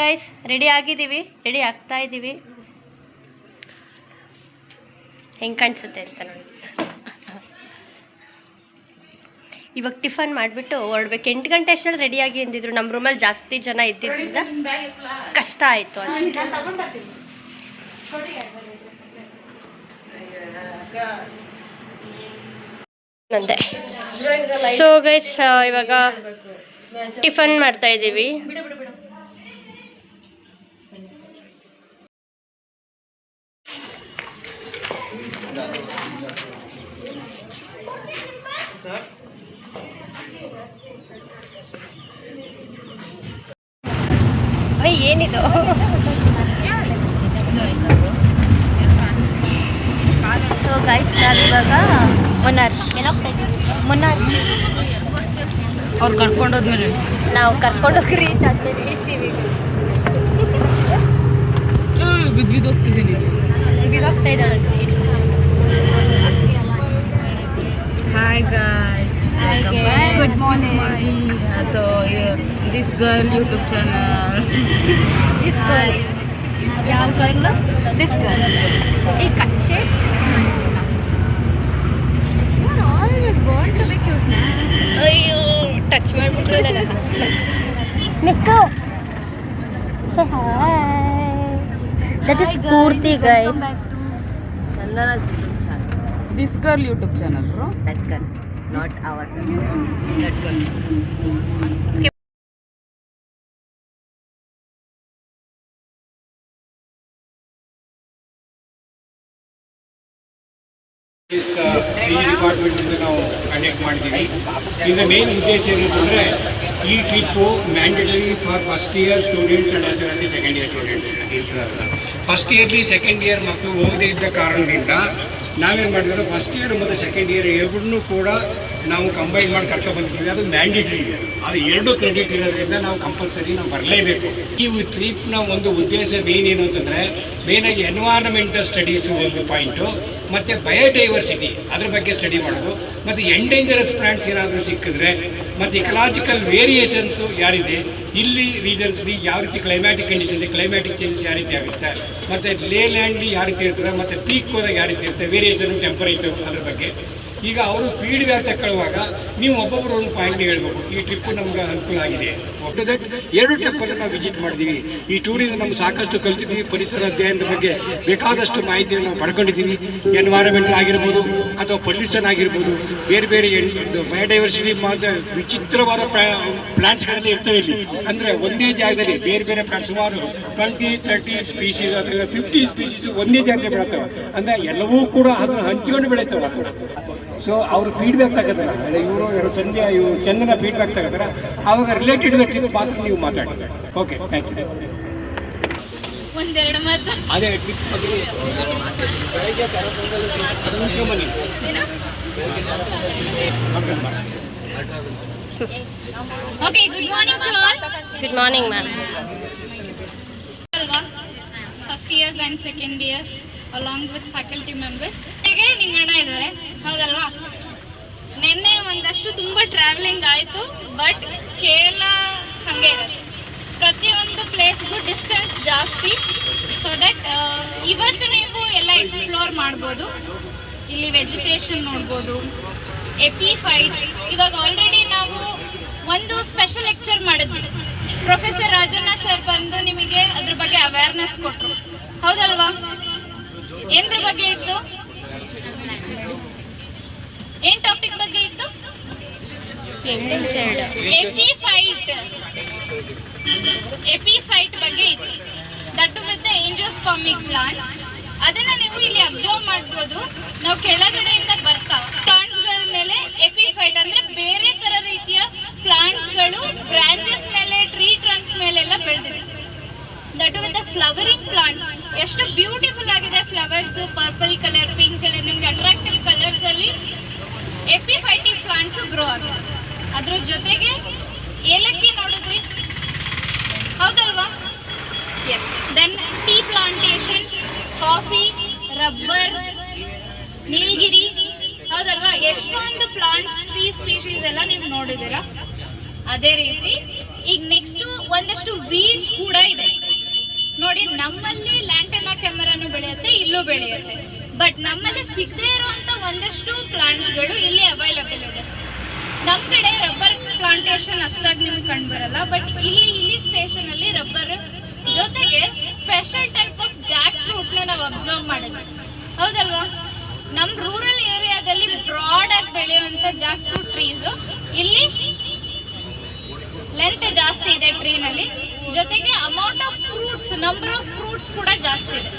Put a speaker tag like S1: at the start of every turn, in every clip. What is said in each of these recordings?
S1: Guys ready ಆಗಿದ್ದೀವಿ, ready ಆಗ್ತಾ ಇದ್ದೀವಿ. ಹೆಂಗೆ ಕಾಣಿಸುತ್ತೆ ಅಂತ ನೋಡಿ. ಇವಾಗ ಟಿಫನ್ ಮಾಡಿಬಿಟ್ಟು ಹೊರಡ್ಬೇಕು. 8 ಗಂಟೆ ಅಷ್ಟರಲ್ಲಿ ರೆಡಿಯಾಗಿ ಅಂದಿದ್ರು. ನಮ್ಮ ರೂಮಲ್ಲಿ ಜಾಸ್ತಿ ಜನ ಇದ್ದಿದ್ದರಿಂದ ಕಷ್ಟ ಆಯಿತು ಅಷ್ಟೇ. ನಂದೆ. ಸೊ ಗೈಸ್ ಇವಾಗ ಟಿಫನ್ ಮಾಡ್ತಾ ಇದ್ದೀವಿ. ಏನಿದು? ಸೊ ಗೈಸ್ ನಾವಿವಾಗ ಮುನ್ನಾರ್
S2: ಅವ್ರು ಕರ್ಕೊಂಡೋದ್ಮೇಲೆ
S1: ನಾವು ಕರ್ಕೊಂಡೋಗಿ ರೀಚ್ ಆದ್ಮೇಲೆ ಹೇಳ್ತೀವಿ.
S2: ಬಿದ್ದೋಗ್ತಿದ್ದೀನಿ,
S1: ಬಿದ್ದೋಗ್ತಾ ಇದ್ದಾಳೆ.
S2: Hi guys,
S1: Good morning.
S2: This girl YouTube channel.
S1: This girl. ಯಾವ girl? This girl. Hey, cut shades. Always born to be cute. ಅಯ್ಯೋ ಟಚ್ ಮಾಡ್ಬಿಟ್ರಲ್ಲ. Miss say hi. That is Purti guys.
S2: Chandana's YouTube channel. This girl YouTube channel, bro.
S3: That girl, not our girl. That girl.
S4: ಈ ಡಿಪಾರ್ಟ್ಮೆಂಟಿಂದ ನಾವು conduct ಮಾಡಿದ್ದೀವಿ. ಇದರ main ಉದ್ದೇಶ ಏನಂತಂದರೆ ಈ trip mandatory for first year students and as well as second year students ಇರ್ತದಲ್ಲ. First yearly second year ಮಕ್ಕಳು ಹೋಗದೇ ಇದ್ದ ಕಾರಣದಿಂದ ನಾವೇನು ಮಾಡಿದ್ರೆ ಫಸ್ಟ್ ಇಯರ್ ಮತ್ತು ಸೆಕೆಂಡ್ ಇಯರ್ ಎರಡನ್ನೂ ಕೂಡ ನಾವು ಕಂಬೈನ್ ಮಾಡಿ ಕರ್ಕೊಂಡು ಬಂದಿದ್ದೀವಿ. ಅದು ಮ್ಯಾಂಡೇಟರಿ ಇದೆ. ಅದು 2 ಕ್ರೆಡಿಟ್ ಇರೋದ್ರಿಂದ ನಾವು ಕಂಪಲ್ಸರಿ ನಾವು ಬರಲೇಬೇಕು. ಈ ಟ್ರಿಪ್ನ ಒಂದು ಉದ್ದೇಶ ಏನೇನು ಅಂತಂದರೆ ಮೇನಾಗಿ ಎನ್ವೈರನ್ಮೆಂಟಲ್ ಸ್ಟಡೀಸು ಒಂದು ಪಾಯಿಂಟು, ಮತ್ತು ಬಯೋಡೈವರ್ಸಿಟಿ ಅದ್ರ ಬಗ್ಗೆ ಸ್ಟಡಿ ಮಾಡೋದು, ಮತ್ತು ಎಂಡೇಂಜರಸ್ ಪ್ಲಾಂಟ್ಸ್ ಏನಾದರೂ ಸಿಕ್ಕಿದ್ರೆ, ಮತ್ತು ಇಕಲಾಜಿಕಲ್ ವೇರಿಯೇಷನ್ಸು ಯಾರಿದೆ ಇಲ್ಲಿ ರೀಜನ್ಸ್ಲಿ, ಯಾವ ರೀತಿ ಕ್ಲೈಮ್ಯಾಟಿಕ್ ಕಂಡೀಷನ್ ಇದೆ, ಕ್ಲೈಮ್ಯಾಟಿಕ್ ಚೇಂಜಸ್ ಯಾವ ರೀತಿ ಆಗುತ್ತೆ, ಮತ್ತು ಲೇ ಲ್ಯಾಂಡ್ಲಿ ಯಾವ ರೀತಿ ಇರ್ತದೆ, ಮತ್ತು ಪೀಕ್ ಹೋದಾಗ ಯಾವ ರೀತಿ ಇರುತ್ತೆ, ವೇರಿಯೇಷನು ಟೆಂಪರೇಚರು ಅದ್ರ ಬಗ್ಗೆ. ಈಗ ಅವರು ಫೀಡ್ಬ್ಯಾಕ್ ತಗೊಳ್ಳುವಾಗ ನೀವು ಒಬ್ಬೊಬ್ಬರು ಒಂದು ಪಾಯಿಂಟ್ ಹೇಳ್ಬೇಕು, ಈ ಟ್ರಿಪ್ಪು ನಮ್ಗೆ ಅನುಕೂಲ ಆಗಿದೆ. ಆಫ್ಟರ್ ದಟ್ 2 ಟ್ರಿಪ್ಪನ್ನು ನಾವು ವಿಸಿಟ್ ಮಾಡಿದ್ದೀವಿ. ಈ ಟೂರಿಂದ ನಮ್ಗೆ ಸಾಕಷ್ಟು ಕಲ್ತಿದ್ದೀವಿ. ಪರಿಸರ ಅಧ್ಯಯನದ ಬಗ್ಗೆ ಬೇಕಾದಷ್ಟು ಮಾಹಿತಿಯನ್ನು ನಾವು ಪಡ್ಕೊಂಡಿದ್ದೀವಿ. ಎನ್ವೈರನ್ಮೆಂಟಲ್ ಆಗಿರ್ಬೋದು ಅಥವಾ ಪೊಲ್ಯೂಷನ್ ಆಗಿರ್ಬೋದು, ಬೇರೆ ಬೇರೆ ಬಯೋಡೈವರ್ಸಿಟಿ ವಿಚಿತ್ರವಾದ ಪ್ಲಾಂಟ್ಸ್ಗಳೆಲ್ಲ ಇರ್ತವೆ ಇಲ್ಲಿ. ಅಂದರೆ ಒಂದೇ ಜಾಗದಲ್ಲಿ ಬೇರೆ ಬೇರೆ ಪ್ಲಾಂಟ್ ಸುಮಾರು 20-30 ಸ್ಪೀಸೀಸ್ ಅಥವಾ 50 ಸ್ಪೀಸೀಸ್ ಒಂದೇ ಜಾಗದಲ್ಲಿ ಬೆಳೀತವೆ. ಅಂದರೆ ಎಲ್ಲವೂ ಕೂಡ ಅದನ್ನು ಹಂಚ್ಕೊಂಡು ಬೆಳೀತವೆ. ಸೊ ಅವರು ಫೀಡ್ಬ್ಯಾಕ್ ತಗೋತಾರ, ಇವರು ಸಂಧ್ಯಾ ಇವರು ಚಂದನ ಫೀಡ್ಬ್ಯಾಕ್ ತಗೋತಾರ. ಆವಾಗ ರಿಲೇಟೆಡ್ ಟ್ರಿಪ್ ಮಾತ್ರ ನೀವು ಮಾತಾಡಿ. Okay, thank you.
S1: ಒಂದೆರಡು ಮಾತು
S4: ಅದೇ ಟ್ರಿಪ್ ಬಗ್ಗೆ ಬನ್ನಿ.
S1: Okay, good morning to all. Good morning ma'am.
S5: ಅಲ್ವಾ, first years and second years along with faculty members ಹೇಗೆ ನಿಂಗಣ್ಣ ಇದ್ದಾರೆ, ಹೌದಲ್ವಾ? ನಿನ್ನೆ ಒಂದಷ್ಟು ತುಂಬ ಟ್ರಾವೆಲಿಂಗ್ ಆಯಿತು, ಬಟ್ ಕೇರಳ ಹಾಗೆ ಇದೆ. ಪ್ರತಿಯೊಂದು ಪ್ಲೇಸ್ಗೂ ಡಿಸ್ಟೆನ್ಸ್ ಜಾಸ್ತಿ. ಸೊ ದಟ್ ಇವತ್ತು ನೀವು ಎಲ್ಲ ಎಕ್ಸ್ಪ್ಲೋರ್ ಮಾಡ್ಬೋದು. ಇಲ್ಲಿ ವೆಜಿಟೇಷನ್ ನೋಡ್ಬೋದು, ಎಪಿಫೈಟ್ಸ್. ಇವಾಗ ಆಲ್ರೆಡಿ ನಾವು ಒಂದು ಸ್ಪೆಷಲ್ ಲೆಕ್ಚರ್ ಮಾಡಿದ್ವಿ. ಪ್ರೊಫೆಸರ್ ರಾಜಣ್ಣ ಸರ್ ಬಂದು ನಿಮಗೆ ಅದ್ರ ಬಗ್ಗೆ ಅವೇರ್ನೆಸ್ ಕೊಟ್ಟರು, ಹೌದಲ್ವಾ? ಏನ್ರ ಬಗ್ಗೆ ಇತ್ತು? ಏನ್ ಟಾಪಿಕ್ ಬಗ್ಗೆ ಇತ್ತು? ಎಪಿಫೈಟ್ ಬಗ್ಗೆ ಇತ್ತು. That with angiospermic plants. ಅದನ್ನ ನೀವು ಇಲ್ಲಿ ಅಬ್ಸರ್ವ್ ಮಾಡ್ಬೋದು. ನಾವು ಕೆಳಗಡೆಯಿಂದ ಬರ್ತಾ ಪ್ಲಾಂಟ್ಸ್ಗಳ ಮೇಲೆ ಎಪಿಫೈಟ್ ಅಂದ್ರೆ ಬೇರೆ ತರ ರೀತಿಯ ಪ್ಲಾಂಟ್ಸ್ಗಳು ಬ್ರಾಂಚಸ್ ಮೇಲೆ, ಟ್ರೀ ಟ್ರಂಕ್ ಮೇಲೆಲ್ಲ ಬೆಳೆದಿದೆ. That with flowering plants. ಎಷ್ಟು ಬ್ಯೂಟಿಫುಲ್ ಆಗಿದೆ flowers, purple colour, pink colour, ನಿಮ್ಗೆ ಅಟ್ರಾಕ್ಟಿವ್ ಕಲರ್ಸ್ ಅಲ್ಲಿ ಎಪಿಫೈಟಿಕ್ ಪ್ಲಾಂಟ್ಸ್ ಗ್ರೋ ಆಗುತ್ತೆ. ಅದ್ರ ಜೊತೆಗೆ ಏಲಕ್ಕಿ ನೋಡಿದ್ರಿ, ಹೌದಲ್ವಾ? Yes. Then tea plantation, coffee, rubber, ನೀಲಗಿರಿ, ಹೌದಲ್ವಾ? ಎಷ್ಟೊಂದು ಪ್ಲಾಂಟ್ಸ್, ಟ್ರೀ ಸ್ಪೀಶೀಸ್ ಎಲ್ಲ ನೀವು ನೋಡಿದ್ದೀರಾ. ಅದೇ ರೀತಿ ಈಗ ನೆಕ್ಸ್ಟು ಒಂದಷ್ಟು ವೀಡ್ಸ್ ಕೂಡ ಇದೆ. ನೋಡಿ, ನಮ್ಮಲ್ಲಿ ಲ್ಯಾಂಟೆನಾ ಕ್ಯಾಮರಾನು ಬೆಳೆಯುತ್ತೆ, ಇಲ್ಲೂ ಬೆಳೆಯುತ್ತೆ. ಬಟ್ ನಮ್ಮಲ್ಲಿ ಸಿಗದೇ ಇರುವಂತ ಒಂದಷ್ಟು ಪ್ಲಾಂಟ್ಸ್ಗಳು ಇಲ್ಲಿ ಅವೈಲಬಲ್ ಇದೆ. ನಮ್ಮ ಕಡೆ ರಬ್ಬರ್ ಪ್ಲಾಂಟೇಶನ್ ಅಷ್ಟಾಗಿ ನಿಮ್ಗೆ ಕಂಡು ಬರಲ್ಲ, ಬಟ್ ಇಲ್ಲಿ ಸ್ಟೇಷನ್ ಅಲ್ಲಿ ರಬ್ಬರ್ ಜೊತೆಗೆ ಸ್ಪೆಷಲ್ ಟೈಪ್ ಆಫ್ ಜಾಕ್ ಫ್ರೂಟ್ನ ನಾವು ಅಬ್ಸರ್ವ್ ಮಾಡಿದ್ವಿ, ಹೌದಲ್ವಾ? ನಮ್ಮ ರೂರಲ್ ಏರಿಯಾದಲ್ಲಿ ಬ್ರಾಡ್ ಆಗಿ ಬೆಳೆಯುವಂತ ಜಾಕ್ ಫ್ರೂಟ್ ಟ್ರೀಸ್ ಇಲ್ಲಿ ಲೆಂತ್ ಜಾಸ್ತಿ ಇದೆ ಟ್ರೀನಲ್ಲಿ, ಜೊತೆಗೆ amount of fruits, number of fruits ಕೂಡ ಜಾಸ್ತಿ ಇದೆ.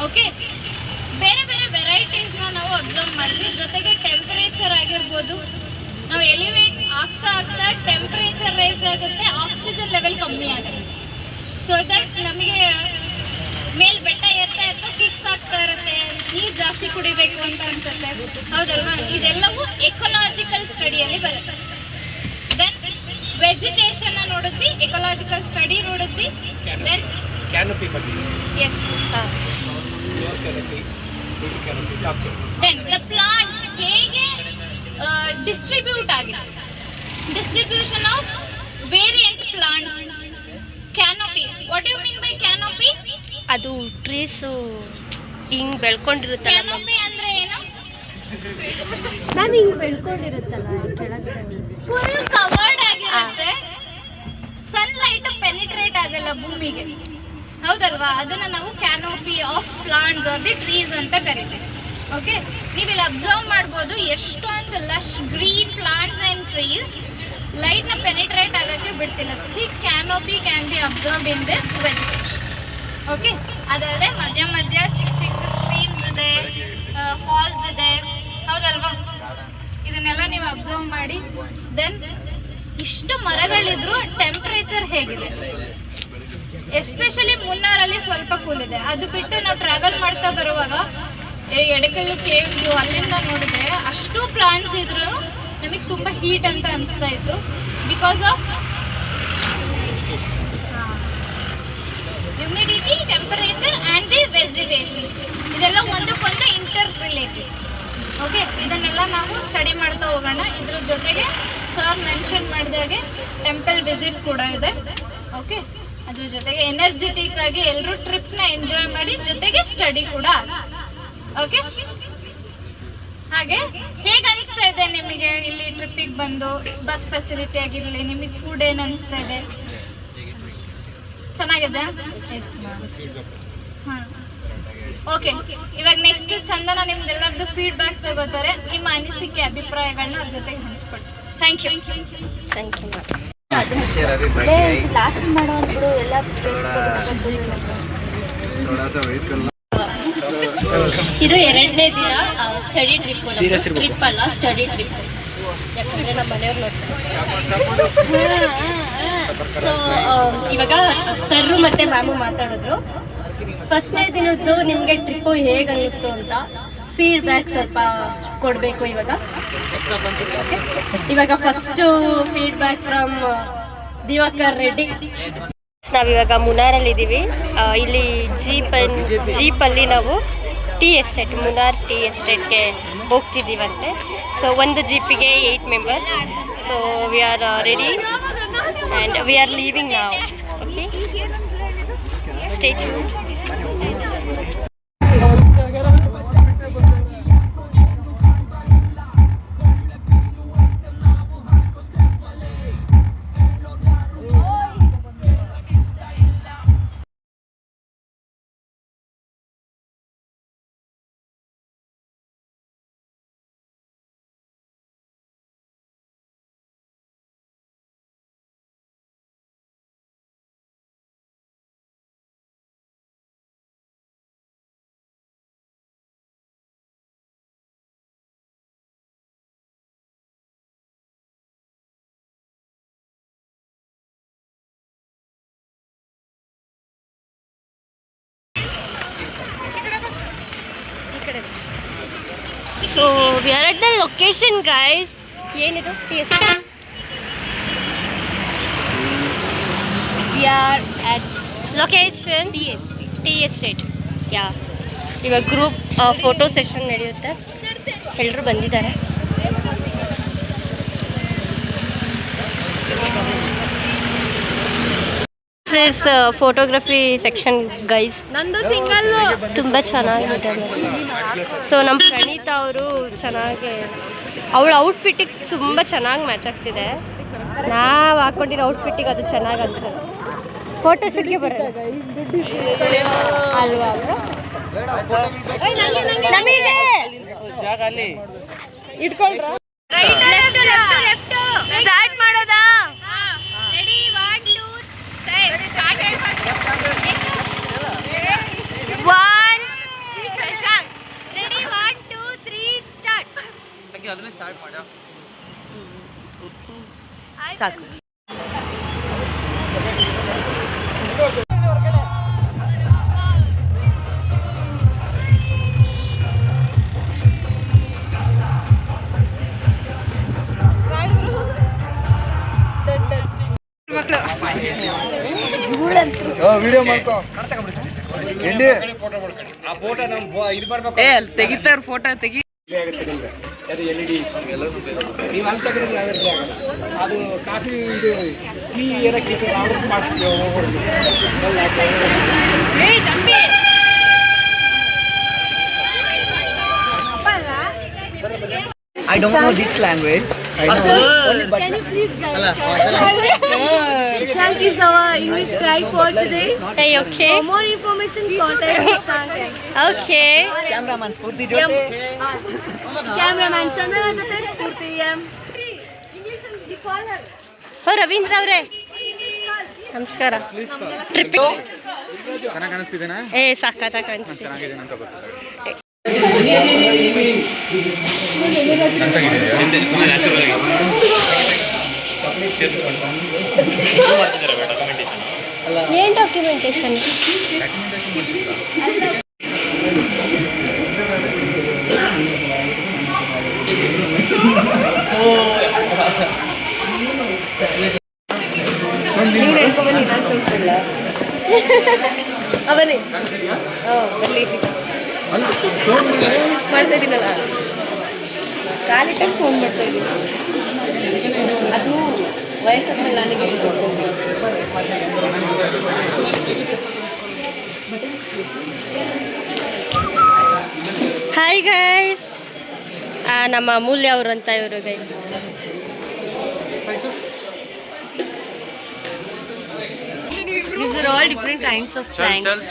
S5: ಓಕೆ, ಬೇರೆ ಬೇರೆ ವೆರೈಟೀಸ್ನ ನಾವು ಅಬ್ಸರ್ವ್ ಮಾಡಿದ್ವಿ. ಜೊತೆಗೆ ಟೆಂಪರೇಚರ್ ಆಗಿರ್ಬೋದು, ನಾವು ಎಲಿವೇಟ್ ಆಗ್ತಾ ಟೆಂಪರೇಚರ್ ರೈಸ್ ಆಗುತ್ತೆ, ಆಕ್ಸಿಜನ್ ಲೆವೆಲ್ ಕಮ್ಮಿ ಆಗುತ್ತೆ. ಸೊ ದಟ್ ನಮಗೆ ಬೆಟ್ಟ ಏರ್ತಾ ಸುಸ್ತಾಗ್ತಾ ಇರುತ್ತೆ, ನೀರು ಜಾಸ್ತಿ ಕುಡಿಬೇಕು ಅಂತ ಅನ್ಸುತ್ತೆ, ಹೌದಲ್ವಾ? ಇದೆಲ್ಲವೂ ಎಕೊಲಾಜಿಕಲ್ ಸ್ಟಡಿಯಲ್ಲಿ ಬರುತ್ತೆ. ದೆನ್ ವೆಜಿಟೇಷನ್ ನೋಡಿದ್ವಿ, ಎಕೊಲಾಜಿಕಲ್ ಸ್ಟಡಿ ನೋಡಿದ್ವಿ. ದೆನ್
S4: ಕ್ಯಾನಪಿ ಬಗ್ಗೆ
S5: ಎಸ್, ದೆನ್ ದ ಪ್ಲಾಂಟ್ಸ್ ಹೇಗೆ ಡಿಸ್ಟ್ರಿಬ್ಯೂಟ್ ಆಗಿದೆ, distribution of variant plants. Canopy, what you mean by canopy?
S1: ಅದು ಟ್ರೀಸು ಹಿಂಗೆ ಬೆಳ್ಕೊಂಡಿರುತ್ತಲ್ಲ,
S5: ಕ್ಯಾನೋಪಿ ಅಂದ್ರೆ ಏನು?
S1: ಮ್ಯಾಮ್ ಹಿಂಗೆ ಬೆಳ್ಕೊಂಡಿರುತ್ತಲ್ಲ ಕೆಳಗಡೆ,
S5: ಫುಲ್ ಕವರ್ಡ್ ಆಗಿರುತ್ತೆ, ಸನ್ಲೈಟ್ ಪೆನಿಟ್ರೇಟ್ ಆಗಲ್ಲ ಭೂಮಿಗೆ, ಹೌದಲ್ವಾ? ಅದನ್ನ ನಾವು canopy of plants are the trees ಅಂತ ಕರಿತೀವಿ. ಓಕೆ, ನೀವು ಇಲ್ಲಿ ಅಬ್ಸರ್ವ್ ಮಾಡ್ಬೋದು ಎಷ್ಟೊಂದು lush green plants and trees ಲೈಟ್ನ penetrate ಆಗೋಕ್ಕೆ ಬಿಡ್ತಿಲ್ಲ. Thick canopy can be observed in this vegetation. Okay, ಅದಲ್ಲದೆ ಮಧ್ಯ ಚಿಕ್ಕ ಸ್ಟ್ರೀಮ್ಸ್ ಇದೆ, ಫಾಲ್ಸ್ ಇದೆ, ಹೌದಲ್ವಾ? ಇದನ್ನೆಲ್ಲ ನೀವು ಅಬ್ಸರ್ವ್ ಮಾಡಿ. ದೆನ್ ಇಷ್ಟು ಮರಗಳಿದ್ರು ಟೆಂಪರೇಚರ್ ಹೇಗಿದೆ? ಎಸ್ಪೆಷಲಿ ಮುನ್ನಾರಲ್ಲಿ ಸ್ವಲ್ಪ ಕೂಲ್ ಇದೆ. ಅದು ಬಿಟ್ಟು ನಾವು ಟ್ರಾವೆಲ್ ಮಾಡ್ತಾ ಬರುವಾಗ ಎಡಕಲ್ಲು ಕೇವ್ಸ್ ಅಲ್ಲಿಂದ ನೋಡಿದ್ರೆ ಅಷ್ಟು ಪ್ಲಾಂಟ್ಸ್ ಇದ್ರು ನಮಗೆ ತುಂಬ ಹೀಟ್ ಅಂತ ಅನಿಸ್ತಾ ಇತ್ತು, because of humidity, temperature and the vegetation. ಇದೆಲ್ಲ ಒಂದಕ್ಕೊಂದು ಇಂಟರ್ ರಿಲೇಟೆಡ್. ಓಕೆ, ಇದನ್ನೆಲ್ಲ ನಾವು ಸ್ಟಡಿ ಮಾಡ್ತಾ ಹೋಗೋಣ. ಇದ್ರ ಜೊತೆಗೆ ಸರ್ ಮೆನ್ಷನ್ ಮಾಡಿದಾಗೆ ಟೆಂಪಲ್ ವಿಸಿಟ್ ಕೂಡ ಇದೆ. ಓಕೆ, ಅದ್ರ ಜೊತೆಗೆ ಎನರ್ಜೆಟಿಕ್ ಆಗಿ ಎಲ್ಲರೂ ಟ್ರಿಪ್ನ ಎಂಜಾಯ್ ಮಾಡಿ, ಜೊತೆಗೆ ಸ್ಟಡಿ ಕೂಡ. ಓಕೆ, ಹಾಗೆ ಹೇಗೆ ಅನಿಸ್ತಾ ಇದೆ ನಿಮಗೆ ಇಲ್ಲಿ ಟ್ರಿಪ್ಪಿಗೆ ಬಂದು? ಬಸ್ ಫೆಸಿಲಿಟಿ ಆಗಿರಲಿ, ನಿಮಗೆ ಫುಡ್ ಏನು ಅನಿಸ್ತಾ ಇದೆ? ಚೆನ್ನಾಗಿದೆ? ಹಾಂ, ಓಕೆ. ಇವಾಗ ನೆಕ್ಸ್ಟ್ ಚಂದನ ನಿಮ್ದೆಲ್ಲರದ್ದು ಫೀಡ್ಬ್ಯಾಕ್ ತಗೋತಾರೆ. ನಿಮ್ಮ ಅನಿಸಿಕೆ, ಅಭಿಪ್ರಾಯಗಳನ್ನ ಅವ್ರ ಜೊತೆಗೆ ಹಂಚ್ಕೊಳ್ರಿ. Thank you.
S1: Thank you ma'am.
S2: Last ಮಾಡೋದು ಎಲ್ಲ
S1: ಇದು 2ನೇ ದಿನ ಸ್ಟಡಿ ಟ್ರಿಪ್ ಅಲ್ಲ, ಸ್ಟಡಿ ಟ್ರಿಪ್. ಯಾಕಂದರೆ ನಮ್ಮ ಮನೆಯವ್ರು ನೋಡ್ತಾರೆ. ಸೊ ಇವಾಗ ಸರ್ರು ಮತ್ತು ಮ್ಯಾಮು ಮಾತಾಡಿದ್ರು. ಫಸ್ಟ್ನೇ ದಿನದ್ದು ನಿಮಗೆ ಟ್ರಿಪ್ಪು ಹೇಗೆ ಅನ್ನಿಸ್ತು ಅಂತ ಫೀಡ್ಬ್ಯಾಕ್ ಸ್ವಲ್ಪ ಕೊಡಬೇಕು ಇವಾಗ first feedback from Divakar Reddy. ನಾವಿವಾಗ ಮುನ್ನಾರಲ್ಲಿದ್ದೀವಿ. ಇಲ್ಲಿ ಜೀಪಲ್ಲಿ ನಾವು ಮುನ್ನಾರ್ ಟೀ ಎಸ್ಟೇಟ್ಗೆ ಹೋಗ್ತಿದ್ದೀವಂತೆ. ಸೊ ಒಂದು ಜೀಪಿಗೆ 8 members. So we are ready and we are leaving ನಾವ್. Okay, stay tuned. So we are at the location, guys. ಏನಿದು? We are at location tea estate. Yeah, ಇವಾಗ ಗ್ರೂಪ್ ಫೋಟೋ ಸೆಷನ್ ನಡೆಯುತ್ತೆ. ಎಲ್ಲರೂ ಬಂದಿದ್ದಾರೆ. Is photography section guys. ನಂದು single ತುಂಬ ಚೆನ್ನಾಗಿದೆ. So ನಮ್ಮ ಪ್ರಣೀತಾ ಅವರು ಚೆನ್ನಾಗಿ ಅವಳ ಔಟ್ಫಿಟ್ಟಿಗೆ ತುಂಬ ಚೆನ್ನಾಗಿ ಮ್ಯಾಚ್ ಆಗ್ತಿದೆ. ನಾವು ಹಾಕೊಂಡಿರೋ ಔಟ್ಫಿಟ್ಟಿಗೆ ಅದು ಚೆನ್ನಾಗಿ ಅನ್ಸುತ್ತೆ. ಫೋಟೋ ಶೂಟ್ಗೆ ಬರೋದು ಅಲ್ವಾ ನಮಗೆ ಇಟ್ಕೊಳ್ರ ಸ್ಟಾರ್ಟ್ ಮಾಡೋದಾ?
S3: ಸಾಕು.
S6: ವಿಡಿಯೋ ಮಾಡ್ಕೋ ಎಂಡಿ
S4: ಆ ಫೋಟೋ ನಮ್ಮ ಇದು ಬರ್ಬೇಕು.
S2: ತೆಗಿತಾರ ಫೋಟೋ ತೆಗಿ.
S4: ಅದು LED ನೀವು ಅಲ್ಲಿ ತೆಗೆದ್ರೆ ಯಾವ್ದು ಅದು ಕಾಫಿ ಇದು ಟೀ ಏನಕ್ಕೆ ಆರ್ಡರ್ ಮಾಡ್ತೀವಿ.
S6: I don't know this language. I know only but
S5: Can you please guide? Shank is our English guide for today.
S1: Hey, okay.
S5: For more information, contact Shank.
S1: Okay.
S6: cameraman Spurti jote.
S5: Cameraman Chandana jate Spurti M.
S1: ಓ ರವೀಂದ್ರ ಅವರೇ ನಮಸ್ಕಾರ. Trip
S7: ಚೆನ್ನಾಗಿ ಕಾಣಿಸ್ತಿದ್ದೇನಾ?
S1: ಸಖತ್ತಾಗಿ ಕಾಣಿಸ್ತಿದೆ.
S7: ಚೆನ್ನಾಗಿದೆ ಅಂತ ಗೊತ್ತಿಲ್ಲ.
S1: ಏನ್ documentation?
S3: ಅವಲ್ಲಿ ಬರಲಿ ಮಾಡ್ತಾ ಇದ್ದೀನಲ್ಲ, ಕಾಲಿಟ್ಟಂಗೆ ಸೌಂಡ್ ಮಾಡ್ತಾ ಇದ್ದೀನಿ. ಅದು ವಯಸ್ಸಾದ್ಮೇಲೆ ನನಗೆ
S1: ಹಾಯ್ ಗೈಸ್, ನಮ್ಮ ಅಮೂಲ್ಯ ಅವರು ಅಂತ ಇವರು guys.
S3: These are all different kinds of planks.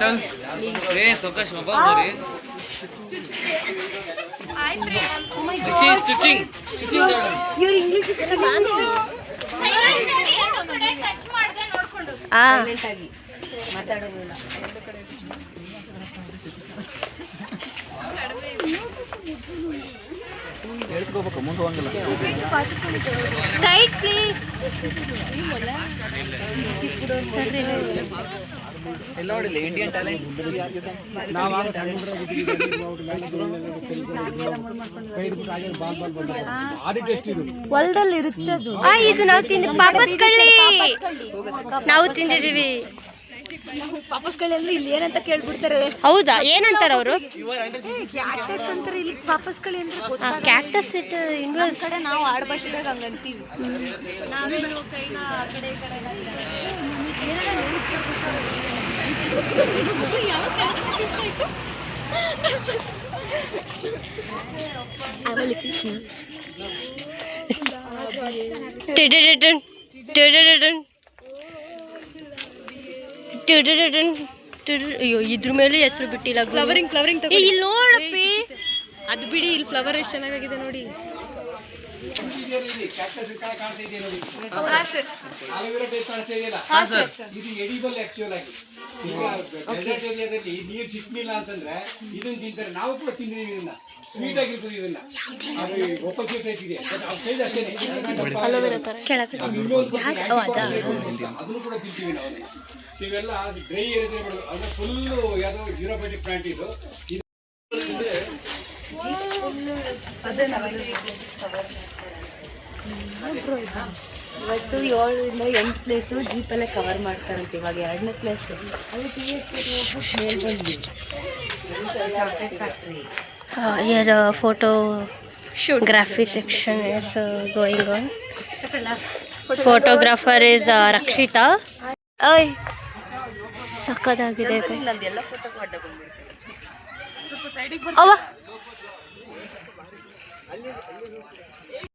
S5: Hi, Priyam. Oh my
S2: This is stitching.
S5: Your English is amazing. Silent ಆಗಿ ಎರಡು ಕಡೆ ಟಚ್ ಮಾಡದೆ ನೋಡ್ಕೊಂಡು.
S3: Silent ಆಗಿ ಮಾತಾಡೋದಿಲ್ಲ.
S6: ಹೇಳ್ಸ್ಕೋಬೇಕು, ಮುಂದೆ ಹೋಗಂಗಿಲ್ಲ.
S1: Side please.
S6: ಎಲ್ಲ ನೋಡಿಲ್ಲ ಇಂಡಿಯನ್ ಟ್ಯಾಲೆಂಟ್.
S1: ಹೊಲದಲ್ಲಿ ಇರುತ್ತೆ ಅದು. ಇದು ನಾವು ತಿಂದ ಪಾಪಸ್ ಕಳ್ಳಿ ನಾವು ತಿಂದಿದೀವಿ.
S3: ಪಾಪಸ್ಗಳೆಲ್ಲರೂ ಇಲ್ಲಿ ಏನಂತ ಕೇಳ್ಬಿಡ್ತಾರೆ.
S1: ಹೌದಾ, ಏನಂತಾರ ಅವರು?
S3: ಕ್ಯಾಕ್ಟಸ್ ಅಂತಾರೆ ಇಲ್ಲಿ. ಪಾಪಸ್ಗಳು ಅಂದ್ರೆ
S1: ಕ್ಯಾಕ್ಟಸ್ ಇಟ್ ಇಂಗ್ಲಿಷ್
S3: ಕಡೆ ನಾವು ಆಡ್ ಭಾಷೆದಾಗ ಹಂಗಂತೀವಿ. ನಾವೇನು ಕೈನ ಆ ಕಡೆ ಈ ಕಡೆ
S1: ಅಯ್ಯೋ, ಇದ್ರ ಮೇಲೆ ಹೆಸರು ಬಿಟ್ಟಿಲ್ಲ.
S3: ಫ್ಲವರಿಂಗ್
S1: ಇಲ್ಲಿ ನೋಡಪ್ಪಿ,
S3: ಅದು ಬಿಡಿ, ಇಲ್ಲಿ ಫ್ಲವರ್ ಎಷ್ಟು ಚೆನ್ನಾಗಿದೆ ನೋಡಿ.
S4: ಇದು ಎಡಿಬಲ್ ಆಕ್ಚುಯಲ್ ಆಗಿ. ಈಗ ಡೆಸರ್ಟ್ ಏರಿಯಾದಲ್ಲಿ ನೀರು ಸಿಕ್ಕಿಲ್ಲ ಅಂತಂದ್ರೆ ಇದನ್ನ ತಿಂತಾರೆ. ನಾವು ಕೂಡ ತಿಂದಿದ್ದೀವಿ ಇದನ್ನ. ಸ್ವೀಟ್ ಆಗಿರ್ತದೆ ಇದನ್ನ. ಅದು ಒಪ್ಪಲ್ ಸ್ವೀಟ್ ಐತಿದೆ, ಸೈಜ್ ಅಷ್ಟೇ. ಅದನ್ನು ಕೂಡ ತಿಂತೀವಿ ನಾವು. ಇವೆಲ್ಲ ಡ್ರೈ ಏರಿಯಾದಲ್ಲಿ ಬೆಳೆದು ಅಂದ್ರೆ ಫುಲ್ಲು ಯಾವುದೋ ಜಿರೋಬಯೋಟಿಕ್ ಪ್ಲಾಂಟ್ ಇದು.
S3: ಇವತ್ತು 7ರಿಂದ 8 ಪ್ಲೇಸು ಜೀಪಲ್ಲೇ ಕವರ್ ಮಾಡ್ತಾರಂತೆ. ಇವಾಗ 2ನೇ ಪ್ಲೇಸ್ ಅಲ್ಲಿ TS ಮೇಲೆ ಬಂದ್ವಿ. Chocolate factory.
S1: Here photography section is going on. Photographer is Rakshita. ಸಕ್ಕದಾಗಿದೆ
S3: ನಂದೆಲ್ಲ ಫೋಟೋಗೂ ಅಡ್ಡ ಬಂದ್ಬಿಡ್ತೀನಿ.
S2: ಸ್ವಲ್ಪ ಸೈಡಿಗೆ
S1: ಅವ